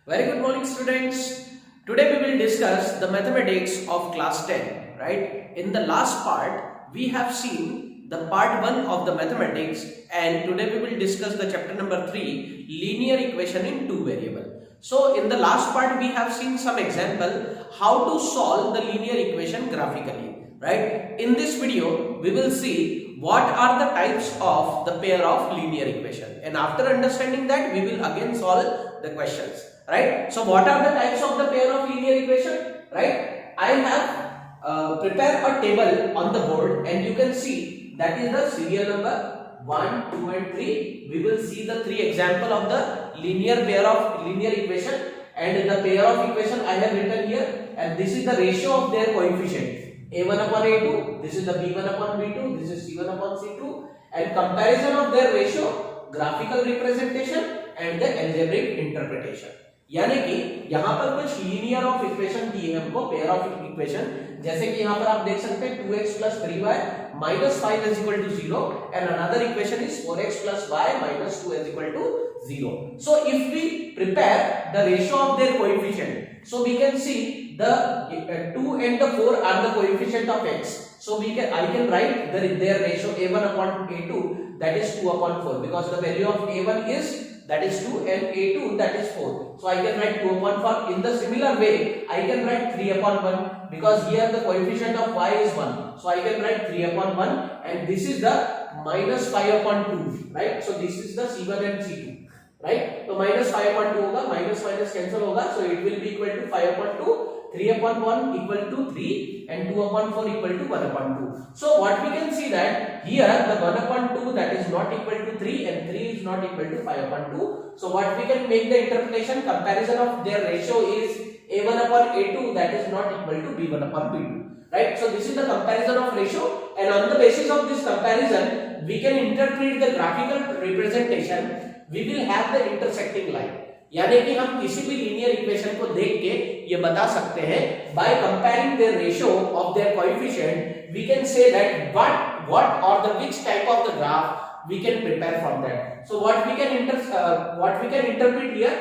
Very good morning, students. Today we will discuss the mathematics of class 10, right? In the last part, we have seen the part 1 of the mathematics, and today we will discuss the chapter number 3, linear equation in two variable. So in the last part, we have seen some example how to solve the linear equation graphically, right? In this video, we will see what are the types of the pair of linear equation, and after understanding that, we will again solve the questions. Right. So what are the types of the pair of linear equation? Right. I have prepared a table on the board, and you can see that is the serial number 1, 2 and 3. We will see the three example of the linear pair of linear equation, and the pair of equation I have written here, and this is the ratio of their coefficient a1 upon a2, this is the b1 upon b2, this is c1 upon c2, and comparison of their ratio, graphical representation and the algebraic interpretation. यानी कि यहाँ पर कुछ linear of equation दिए हमको, pair of equation, जैसे कि यहाँ पर आप देख सकते हैं 2x plus 3y minus 5 is equal to 0, and another equation is 4x plus y minus 2 is equal to 0. So if we prepare the ratio of their coefficient, so we can see the 2 and the 4 are the coefficient of x. So I can write their ratio a1 upon a2, that is 2 upon 4, because the value of a1 is that is 2 and a2 that is 4. So I can write 2 upon 4. In the similar way, I can write 3 upon 1, because here the coefficient of y is 1. So I can write 3 upon 1, and this is the minus 5 upon 2, right? So this is the c1 and c2, right? So minus 5 upon 2 hoga, minus minus cancel hoga, so it will be equal to 5 upon 2, 3 upon 1 equal to 3, and 2 upon 4 equal to 1 upon 2. So what we can see that here the 1 upon 2 that is not equal to 3, and 3 is not equal to 5 upon 2. So what we can make the interpretation, comparison of their ratio is a1 upon a2 that is not equal to b1 upon b2, right? So this is the comparison of ratio, and on the basis of this comparison we can interpret the graphical representation. We will have the intersecting line, यानी कि हम किसी भी linear equation को देख के ये बता सकते हैं, by comparing their ratio of their coefficient we can say that what or the which type of the graph we can prepare from that. So what we can interpret here,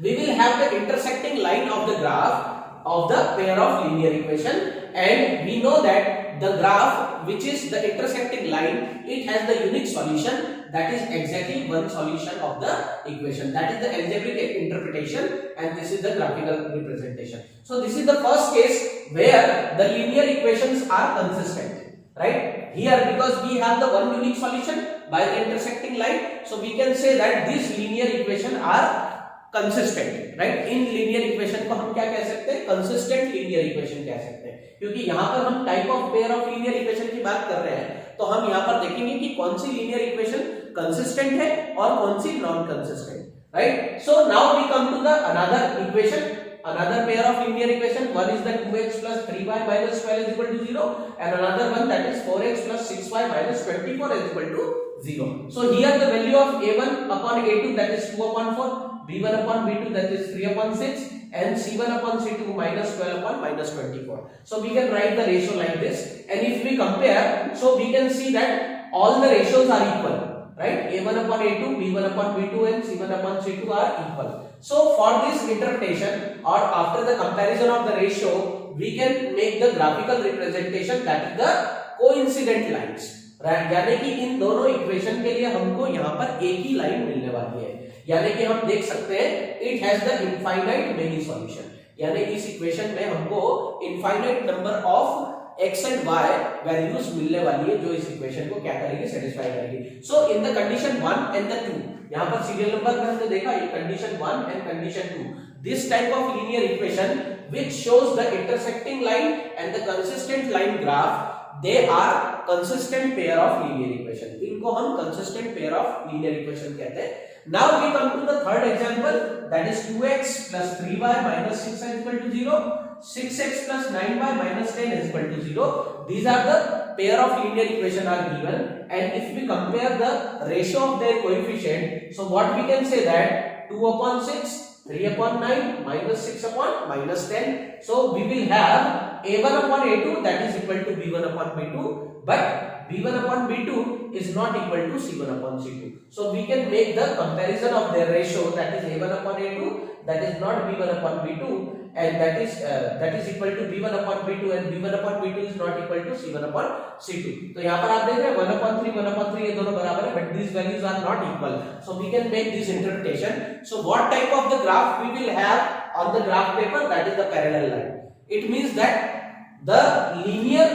we will have the intersecting line of the graph of the pair of linear equation, and we know that the graph which is the intersecting line, it has the unique solution, that is exactly one solution of the equation, that is the algebraic interpretation, and this is the graphical representation. So this is the first case where the linear equations are consistent, right? Here, because we have the one unique solution by the intersecting line, so we can say that these linear equation are consistent, right? In linear equation को हम क्या कह सकते हैं? Consistent linear equation कह सकते हैं, क्योंकि यहाँ पर हम type of pair of linear equation की बात कर रहे हैं, तो हम यहाँ पर देखेंगे कि कौन सी linear equation consistent है और कौन सी non consistent, right? So now we come to the another equation, another pair of linear equation. One is the 2x plus 3y minus 12 is equal to 0, and another one that is 4x plus 6y minus 24 is equal to 0. So here the value of a1 upon a2 that is 2 upon 4, b1 upon b2 that is 3 upon 6, and c1 upon c2 minus 12 upon minus 24. So we can write the ratio like this, and if we compare, so we can see that all the ratios are equal, right? a1 upon a2, b1 upon b2 and c1 upon c2 are equal. So for this interpretation, or after the comparison of the ratio, we can make the graphical representation, that is the coincident lines, right? यानी कि इन दोनों equation के लिए हमको यहाँ पर एक ही line मिलने वाली है, यानी कि हम देख सकते हैं it has the infinite many solution, यानी इस इक्वेशन में हमको infinite number of x and y values मिलने वाली है, जो इस इक्वेशन को क्या करेगी? सेटिस्फाई करेगी. So in the condition 1 and the 2, यहाँ पर सीरियल नंबर में हमने देखा ये condition 1 and condition 2, this type of linear equation which shows the intersecting line and the consistent line graph, they are consistent pair of linear equation. इनको हम consistent pair of linear equation कहते हैं. Now we come to the third example, that is 2x plus 3y minus 6 is equal to 0, 6x plus 9y minus 10 is equal to 0. These are the pair of linear equation are given, and if we compare the ratio of their coefficient, so what we can say that 2 upon 6, 3 upon 9 minus 6 upon minus 10. So we will have a1 upon a2 that is equal to b1 upon b2, but b1 upon b2 is not equal to c1 upon c2. So we can make the comparison of their ratio, that is a1 upon a2, that is not b1 upon b2, and that is equal to b1 upon b2, and b1 upon b2 is not equal to c1 upon c2. तो यहाँ पर आप देख रहे हैं 1 upon 3 ये दोनों बराबर है, but these values are not equal. So we can make this interpretation. So what type of the graph we will have on the graph paper? That is the parallel line. It means that the linear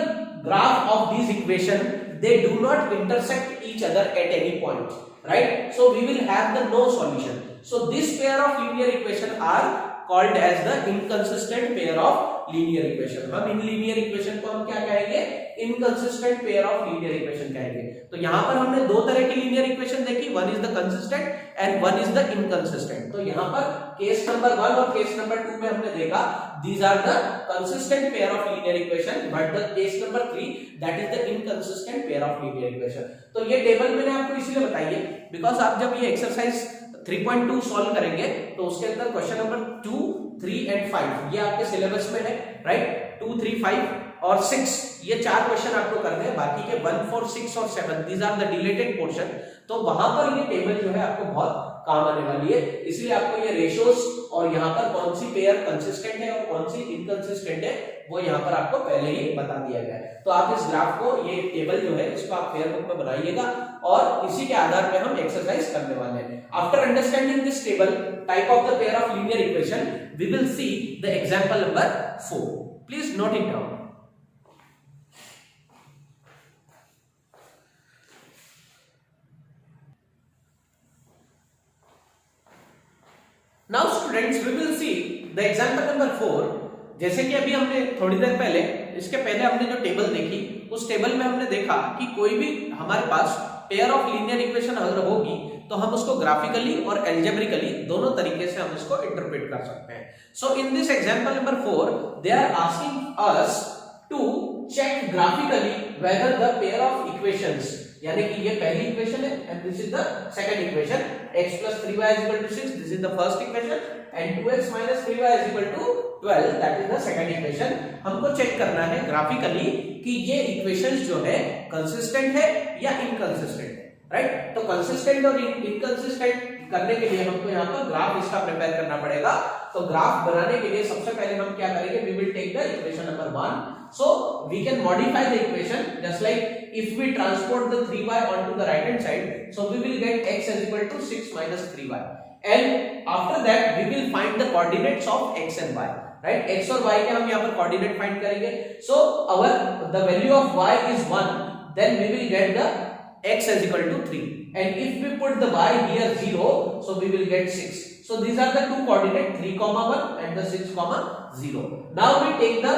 graph of these equation, they do not intersect each other at any point, right? So we will have the no solution. So this pair of linear equation are called as the inconsistent pair of linear equation. हम इन linear equation को हम क्या कहेंगे? Inconsistent pair of linear equation कहेंगे. तो यहाँ पर हमने दो तरह की linear equation देखी, one is the consistent and one is the inconsistent. तो यहाँ पर केस नंबर 1 और केस नंबर 2 में हमने देखा these are the consistent pair of linear equation, but the case number 3 that is the inconsistent pair of linear equation. तो ये table मैंने आपको इसीलिए बताई है बिकॉज आप जब ये एक्सरसाइज 3.2 सॉल्व करेंगे तो उसके अंदर क्वेश्चन नंबर 2, 3 एंड 5 ये आपके सिलेबस में है, राइट? 2, 3, 5 और 6 ये चार क्वेश्चन आपको करने हैं, बाकी के 1, 4, 6 और 7 these are the deleted portion. तो वहां पर ये टेबल जो है आपको बहुत काम आने वाली है, इसलिए आपको ये रेशियोज और यहाँ पर कौन सी पेयर कंसिस्टेंट है और कौन सी इनकंसिस्टेंट है वो यहाँ पर आपको पहले ही बता दिया गया है. तो आप इस ग्राफ को, ये टेबल जो है इसको आप फेयर बुक में बनाइएगा और इसी के आधार पे हम एक्सरसाइज करने वाले हैं. After understanding this table type of the pair of linear equation we will see the example number 4. Please note it down. Now students, we will see the example number 4. जैसे कि अभी हमने थोड़ी देर पहले, इसके पहले हमने जो टेबल देखी उस टेबल में हमने देखा कि कोई भी हमारे पास पेयर ऑफ लीनियर इक्वेशन अगर होगी तो हम उसको ग्राफिकली और एल्जेब्रिकली दोनों तरीके से हम इसको इंटरप्रेट कर सकते हैं. So in this example number 4 they are asking us to check graphically whether the pair of equations, यानी कि ये पहली इक्वेशन है and this is the second equation, x plus 3y is equal to 6, this is the first equation, and 2x minus 3y is equal to 12, that is the second equation. हमको check करना है graphically कि ये equations जो है consistent है या inconsistent है, राइट? तो कंसिस्टेंट और इनकंसिस्टेंट करने के लिए हमको यहाँ पर ग्राफ इसका प्रिपेयर करना पड़ेगा. तो ग्राफ बनाने के लिए सबसे पहले हम क्या करेंगे? We will take the equation number 1. So we can modify the equation just like if we transport the 3y onto the right hand side, so we will get x is equal to 6 minus 3y, and after that we will find the coordinates of x and y, right? x और y के हम यहाँ पर coordinate find करेंगे. So our the value of y is 1, then we will get the x is equal to 3, and if we put the y here 0, so we will get 6. So these are the two coordinates 3, 1 and the 6, 0. Now we take the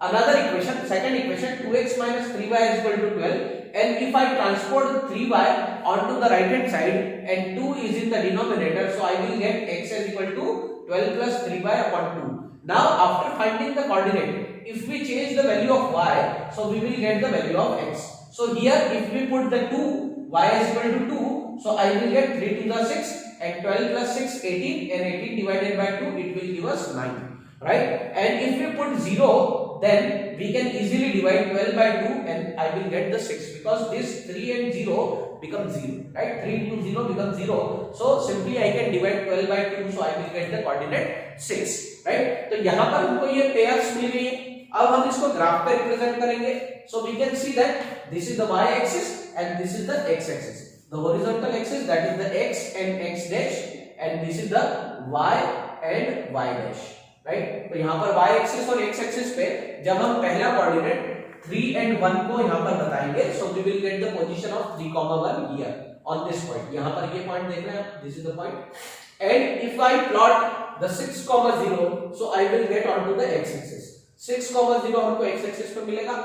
another equation, second equation, 2x minus 3y is equal to 12, and if I transport 3y onto the right hand side and 2 is in the denominator, so I will get x is equal to 12 plus 3y upon 2. Now after finding the coordinate, if we change the value of y, so we will get the value of x. So here if we put the 2, y is equal to 2, so I will get 3 to the 6, and 12 plus 6 18, and 18 divided by 2 it will give us 9, right? And if we put 0, then we can easily divide 12 by 2 and I will get the 6, because this 3 and 0 become 0, right? 3 into 0 becomes 0. So simply I can divide 12 by 2, so I will get the coordinate 6, right? तो यहाँ पर हमको ये pairs मिल रही है. अब हम इसको ग्राफ पे रिप्रेजेंट करेंगे. So we can see that this is the y axis and this is the x axis. The horizontal axis, that is the x and x dash, and this is the y and y dash, right? तो यहाँ पर y axis और x axis पे जब हम पहला coordinate 3 and 1 को यहाँ पर बताएंगे, so we will get the position of 3, 1 here on this point. यहाँ पर ये पॉइंट देख रहे हैं आप, this is the point. And if I plot the 6, 0, so I will get onto the x axis. 6, 0 हमको x axis पे मिलेगा.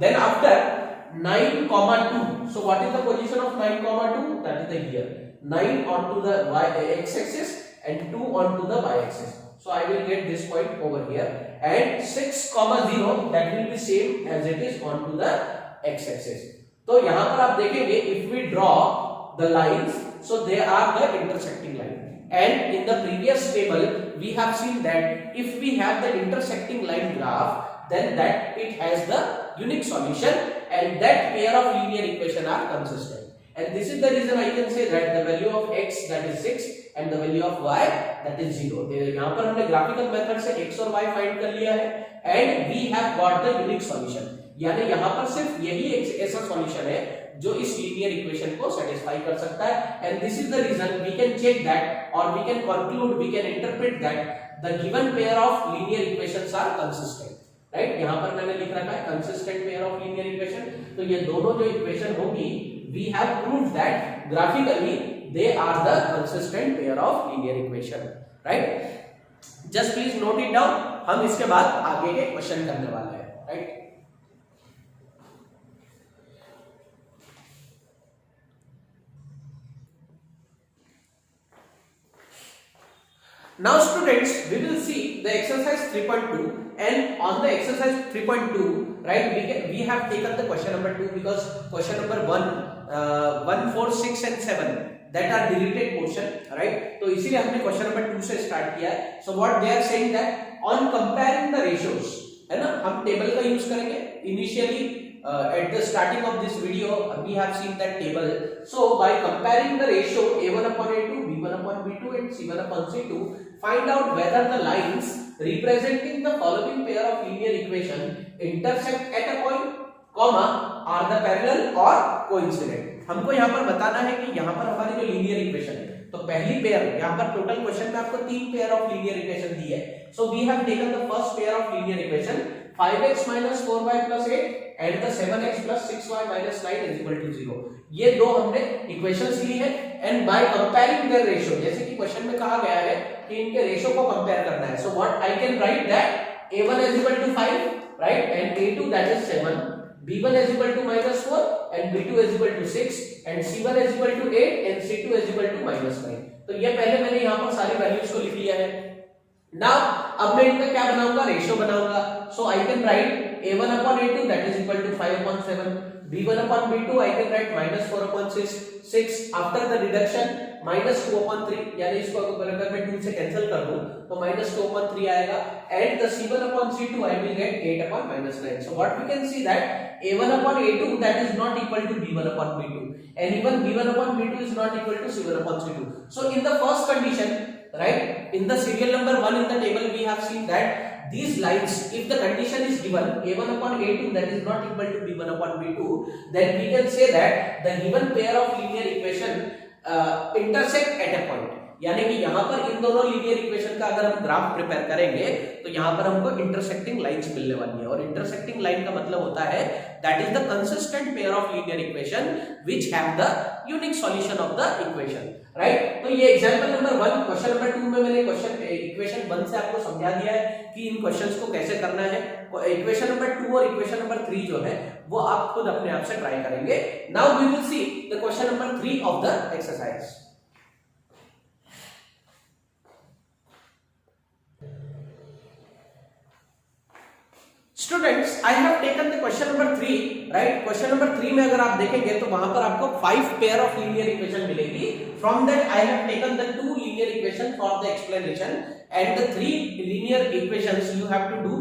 Then after 9, 2, so what is the position of 9, 2? That is the here. 9 onto the x axis and 2 onto the y axis. So I will get this point over here, and 6, 0 that will be same as it is onto the x axis. तो यहाँ पर आप देखेंगे if we draw the lines, so they are the intersecting line. And in the previous table we have seen that if we have the intersecting line graph, then that it has the unique solution, and that pair of linear equation are consistent. And this is the reason I can say that the value of x that is 6 and the value of y that is 0. यहाँ पर हमने graphical method से x और y find कर लिया है and we have got the unique solution. यानी यहाँ पर सिर्फ यही एक ऐसा सॉल्यूशन है जो इस लीनियर इक्वेशन को सेटिस्फाई कर सकता है and this is the reason we can check that or we can conclude, we can interpret that the given pair of linear equations are consistent. Right, यहाँ पर मैंने लिख रखा है consistent pair of linear equation. तो ये दोनों जो इक्वेशन होगी we have proved that graphically they are the consistent pair of linear equation. Right, just please note it down. हम इसके बाद आगे के क्वेश्चन करने वाले हैं. Right, now students we will see the exercise 3.2 and on the exercise 3.2 right we have taken the question number 2 because question number 1 4 6 and 7 that are deleted portion. right, तो इसीलिए हमने question number 2 से start किया है. so what they are saying that on comparing the ratios, है ना, हम table का यूज करेंगे. initially at the starting of this video we have seen that table. so by comparing the ratio a1 upon a2, b1 upon b2 and c1 upon c2, find out whether the lines representing the following pair of linear equation intersect at a point, comma are the parallel or coincident. हमको यहाँ पर बताना है कि यहाँ पर हमारी जो लीनियर इक्वेशन है, तो पहली पेयर, यहाँ पर टोटल क्वेश्चन में आपको 3 पेयर ऑफ लीनियर इक्वेशन दी है. So we have taken the first pair of linear equation 5x minus 4y plus 8 and the 7x plus 6y minus 9 is equal to 0. ये दो हमने इक्वेशंस ली है and by comparing their ratio, जैसे कि question में कहा गया है कि इनके रेशियो को कंपेयर करना है. so what I can write that a1 is equal to 5, right, and a2 that is 7, b1 is equal to minus 4 and b2 is equal to 6 and c1 is equal to 8 and c2 is equal to minus 9. तो ये पहले मैंने यहाँ पर सारी values को लिख लिया है. Now अब मैं इनका क्या बनाऊंगा, रेशियो बनाऊंगा. so I can write a1 upon a2 that is equal to 5 upon 7, b1 upon b2 I can write minus 4 upon 6 after the reduction minus 2 upon 3, यानी इसको अगर मैं 2 से कैंसिल कर दूं तो minus 2 upon 3 आएगा and the c1 upon c2 I will get 8 upon minus 9. so what we can see that a1 upon a2 that is not equal to b1 upon b2 and even b1 upon b2 is not equal to c1 upon c2. so in the first condition, right, in the serial number 1 in the table we have seen that these lines, if the condition is given a1 upon a2 that is not equal to b1 upon b2, then we can say that the given pair of linear equation intersect at a point. यानी कि यहाँ पर इन दोनों linear equation का अगर हम graph prepare करेंगे तो यहाँ पर हमको इंटरसेक्टिंग लाइंस मिलने वाली है. और इंटरसेक्टिंग लाइन का मतलब होता है that is the consistent pair of linear equation which have the unique solution of the equation. Right, तो ये एग्जांपल नंबर 1, क्वेश्चन नंबर 2 में मैंने क्वेश्चन इक्वेशन 1 से आपको समझा दिया है कि इन क्वेश्चंस को कैसे करना है. इक्वेशन नंबर 2 और इक्वेशन नंबर 3 जो है वो आप खुद अपने आप से ट्राई करेंगे. Now we will see the question number 3 of the exercise. Students I have taken the question number 3. Right, question number 3 में अगर आप देखेंगे तो वहां पर आपको 5 पेयर ऑफ लीनियर इक्वेशन मिलेगी. From that I have taken the 2 linear equation for the explanation and the 3 linear equations you have to do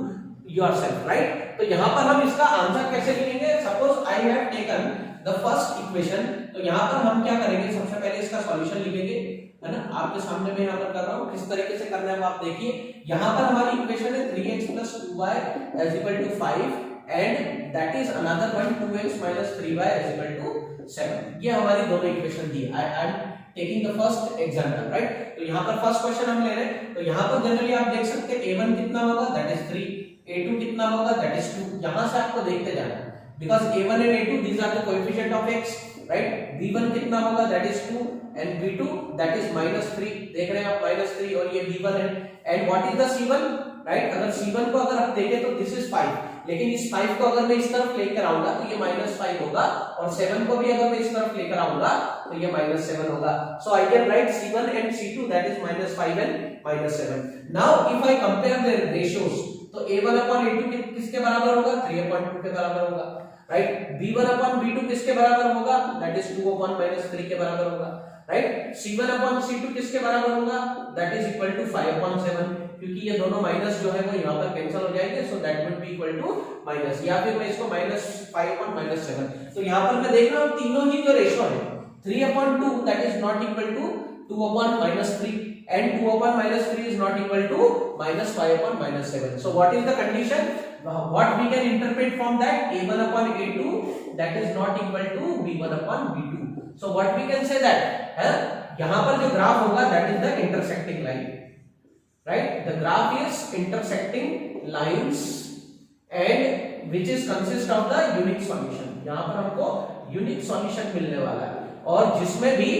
yourself. Right, तो यहां पर हम इसका आंसर कैसे लिखेंगे. Suppose I have taken the first equation, तो यहां पर हम क्या करेंगे, सबसे पहले इसका सॉल्यूशन लिखेंगे, है ना. आपके सामने मैं यहाँ पर कर रहा हूँ, किस तरीके से करना है आप देखिए. यहाँ पर हमारी इक्वेशन है 3x plus 2y is equal to 5 and that is another one 2x minus 3y is equal to 7. ये हमारी दोनों equation the. I am taking the first example, right. तो यहाँ पर फर्स्ट क्वेश्चन हम ले रहे हैं. तो यहाँ पर जनरली आप देख सकते हैं a1 कितना होगा, that is 3, a2 कितना होगा, that is 2. यहाँ से आपको देखते जाना है because a1 and a2 these are the coefficient of x, right. b1 कितना होगा, that is 2 and b2 that is minus 3. देख रहे हैं आप minus 3 और ये b1 है. and what is the c1, right. अगर c1 को अगर आप देखें तो this is 5, लेकिन इस 5 को अगर मैं इस तरफ लेकर आऊंगा तो ये -5 होगा और 7 को भी अगर मैं इस तरफ लेकर आऊंगा तो ये -7 होगा. so I can write c1 and c2 that is -5 and -7. now if I compare their ratios तो a1 upon a2 किसके बराबर होगा, 3/2 के बराबर होगा. राइट, b1 upon b2 किसके बराबर होगा, that is 2 upon -3 के बराबर होगा. राइट, c1 upon c2 किसके बराबर होगा, that is equal to 5/7. क्योंकि ये दोनों माइनस जो है वो यहाँ पर कैंसिल हो जाएंगे, so that would be equal to minus, या फिर मैं इसको -5 और -7, तो यहाँ पर मैं देख रहा हूँ तीनों ही जो रेशो है 3/2 that is not equal to 2/-3 and 2/-3 is not equal to -5/-7. So what is the condition? What we can interpret from that? A1/A2 that is not equal to B1/B2. So what we can say that यहाँ पर जो graph होगा that is the intersecting line, right? The graph is intersecting lines and which is consist of the unique solution. यहाँ पर हमको unique solution मिलने वाला है, और जिसमें भी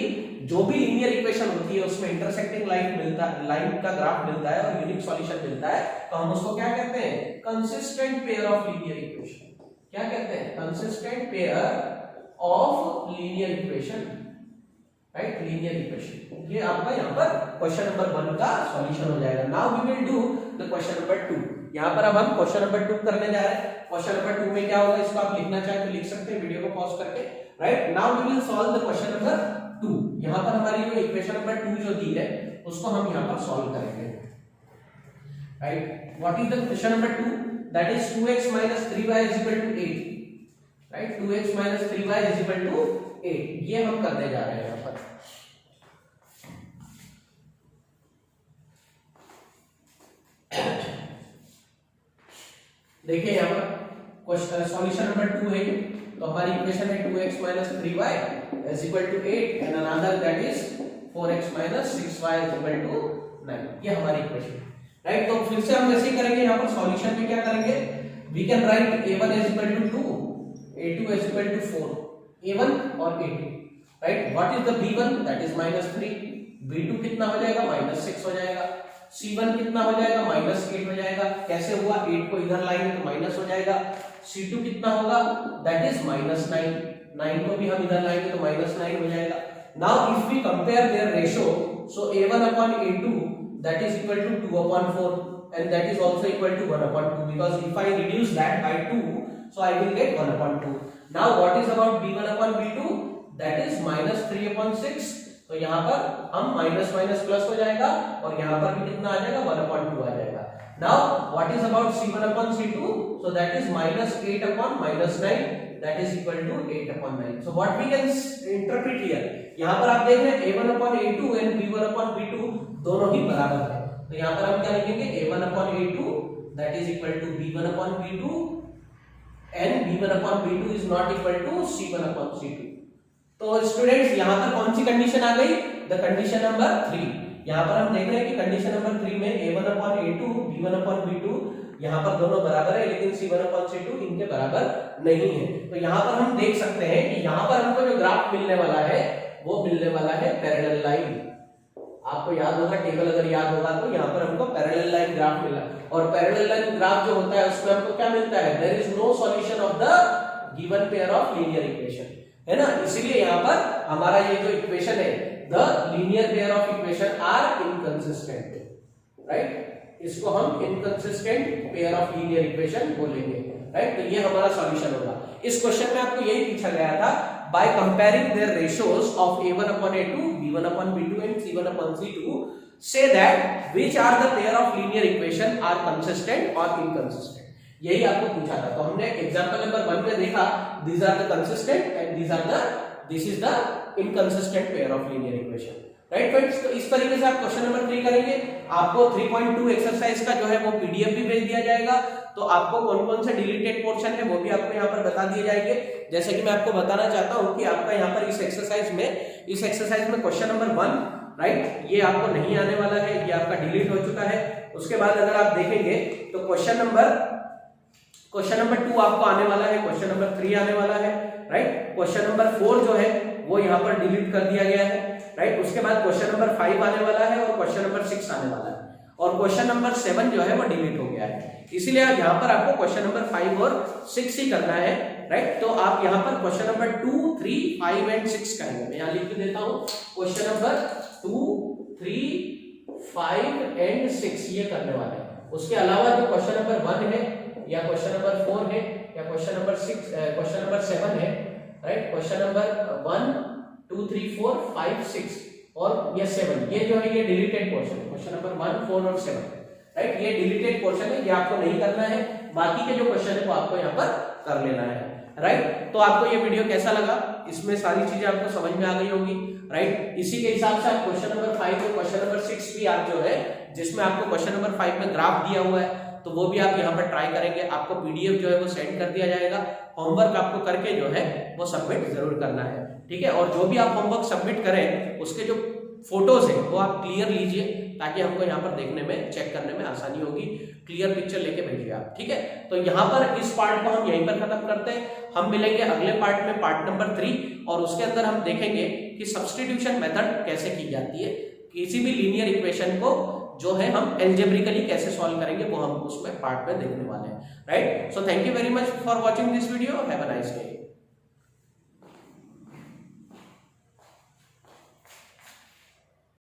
जो भी लीनियर इक्वेशन होती है उसमें इंटरसेक्टिंग लाइन का ग्राफ मिलता है और यूनिक सॉल्यूशन मिलता है, तो हम उसको क्या कहते हैं? Consistent pair of linear equation. क्या कहते हैं? Consistent pair of linear equation, right? Linear equation. ये आपका यहाँ पर क्वेश्चन नंबर 1 का सॉल्यूशन हो जाएगा। Now we will do the question number 2। यहाँ पर अब हम क्वेश्चन नंबर 2 करने जा रहे हैं। क्वेश्चन नंबर 2 में क्या होगा, इसको आप लिखना चाहे तो लिख सकते हैं वीडियो को पॉज करके, right? Now we will solve the question number 2। यहाँ पर हमारी जो इक्वेशन नंबर 2 जो दी है उसको हम यहाँ पर सॉल्व करेंगे, right? What is the question number 2? That is 2x - 3y = 8, right? 2x - 3y = 8, ये हम करने जा रहे हैं यहाँ पर। देखिए यहाँ पर क्वेश्चन सॉल्यूशन नंबर 2 है, तो हमारी इक्वेशन है 2x - 3y = 8 and another that is 4x - 6y = 9। ये हमारी इक्वेशन, राइट? तो फिर से हम जैसे करेंगे यहाँ पर सॉल्यूशन में क्या करेंगे, we can write a1 = 2, a2 = 4, a1 और a2, right? What is the b1? That is -3, b2 कितना हो जाएगा? -6 हो जाएगा, c1 कितना हो जाएगा? -8 हो जाएगा। कैसे हुआ? 8 को इधर लाएंगे तो माइनस हो जाएगा। c2 कितना होगा? दैट इज -9, 9 को भी हम इधर लाएंगे तो -9 हो जाएगा। Now if we compare their ratio, so a1/a2 that is equal to 2/4 and that is also equal to 1/2, because if I reduce that by 2, so I will get 1/2. Now what is about b1/b2? That is -3/6, तो यहाँ पर हम minus minus plus हो जाएगा और यहाँ पर भी कितना आ जाएगा? 1/2 आ जाएगा। Now what is about c1/c2? So that is -8/-9, that is equal to 8/9. So what we can interpret here, यहाँ पर आप देख रहे हैं a1/a2 and b1/b2 दोनों ही बराबर है, तो यहाँ पर हम क्या लिखेंगे? a1/a2 that is equal to b1/b2 and b1/b2 is not equal to c1/c2। तो स्टूडेंट्स यहाँ पर कौन सी कंडीशन आ गई? The condition number 3। यहाँ पर हम देख रहे हैं कि कंडीशन नंबर 3 में a1/a2 b1/b2 यहाँ पर दोनों बराबर है, लेकिन c1/c2 इनके बराबर नहीं है। तो यहाँ पर हम देख सकते हैं कि यहाँ पर हमको जो ग्राफ मिलने वाला है वो मिलने वाला है पैरेलल लाइन। आपको याद होगा, टेबल अगर याद होगा तो यहाँ पर हमको पैरेलल लाइन ग्राफ मिला, और पैरेलल लाइन ग्राफ जो होता है उसमें हमको क्या मिलता है? There is no solution of the given pair of linear equation, है ना? इसलिए यहाँ पर हमारा ये जो इक्वेशन है, the linear pair of equation are inconsistent, right? इसको हम inconsistent pair of linear equation बोलेंगे, राइट? तो ये हमारा सॉल्यूशन होगा। इस क्वेश्चन में आपको यही पूछा गया था, by comparing their ratios of a1/a2, b1/b2 and c1/c2, say that which are the pair of linear equation are consistent or inconsistent। यही आपको पूछा था। तो हमने एग्जांपल नंबर 1 में देखा, these are the consistent and this is the inconsistent pair of linear equation, right friends? तो इस तरीके से आप क्वेश्चन नंबर 3 करेंगे। आपको 3.2 एक्सरसाइज का जो है वो पीडीएफ भी भेज दिया जाएगा, तो आपको कौन कौन से डिलीटेड पोर्शन है वो भी आपको यहाँ पर बता दिए जाएंगे। जैसे कि मैं आपको बताना चाहता हूँ कि आपका यहाँ पर इस एक्सरसाइज में क्वेश्चन नंबर 1, राइट, ये आपको नहीं आने वाला है, ये आपका डिलीट हो चुका है। उसके बाद अगर आप देखेंगे तो क्वेश्चन नंबर 2 आपको आने वाला है, क्वेश्चन नंबर 3 आने वाला है, राइट? क्वेश्चन नंबर 4 जो है वो यहाँ पर डिलीट कर दिया गया है, राइट? उसके बाद क्वेश्चन नंबर 5 आने वाला है और क्वेश्चन नंबर 6 आने वाला है, और क्वेश्चन नंबर 7 जो है वो डिलीट हो गया है। इसीलिए यहाँ पर आपको क्वेश्चन नंबर 5 और 6 ही करना है, राइट? तो आप यहाँ पर क्वेश्चन नंबर 2, 3, 5 एंड 6 करेंगे। मैं यहाँ लिख के देता हूँ, क्वेश्चन नंबर 2, 3, 5 एंड 6 ये करने वाले हैं। उसके अलावा जो क्वेश्चन नंबर 1 है या क्वेश्चन नंबर 4 है या क्वेश्चन नंबर 7 है, राइट? क्वेश्चन नंबर 1, 2, 3, 4, 5, 6 और ये 7, ये जो है ये डिलीटेड पोर्शन, क्वेश्चन नंबर 1, 4 और 7, राइट। ये डिलीटेड पोर्शन है, ये आपको नहीं करना है, बाकी के जो क्वेश्चन है वो आपको यहाँ पर कर लेना है, राइट। तो आपको ये वीडियो कैसा लगा, इसमें सारी चीजें आपको समझ में आ गई होगी, राइट। इसी के हिसाब से आप क्वेश्चन नंबर 5 और क्वेश्चन नंबर 6 भी आप जो है, जिसमें आपको क्वेश्चन नंबर 5 में ग्राफ दिया हुआ है, तो वो भी आप यहाँ पर ट्राई करेंगे। आपको पीडीएफ जो है वो सेंड कर दिया जाएगा, होमवर्क आपको करके जो है वो सबमिट जरूर करना है, ठीक है। और जो भी आप होमवर्क सबमिट करें उसके जो फोटोज है वो आप क्लियर लीजिए, ताकि हमको यहाँ पर देखने में, चेक करने में आसानी होगी। क्लियर पिक्चर लेके भेजिए आप, ठीक है। तो यहाँ पर इस पार्ट को हम यहीं पर खत्म करते हैं। हम मिलेंगे अगले पार्ट में, पार्ट नंबर 3, और उसके अंदर हम देखेंगे कि सब्स्टिट्यूशन मेथड कैसे की जाती है, किसी भी लीनियर इक्वेशन को जो है हम एल्जेब्रिकली कैसे सॉल्व करेंगे, वो हम उसमें पार्ट में देखने वाले हैं, right. So thank you very much for watching this video, have a nice day.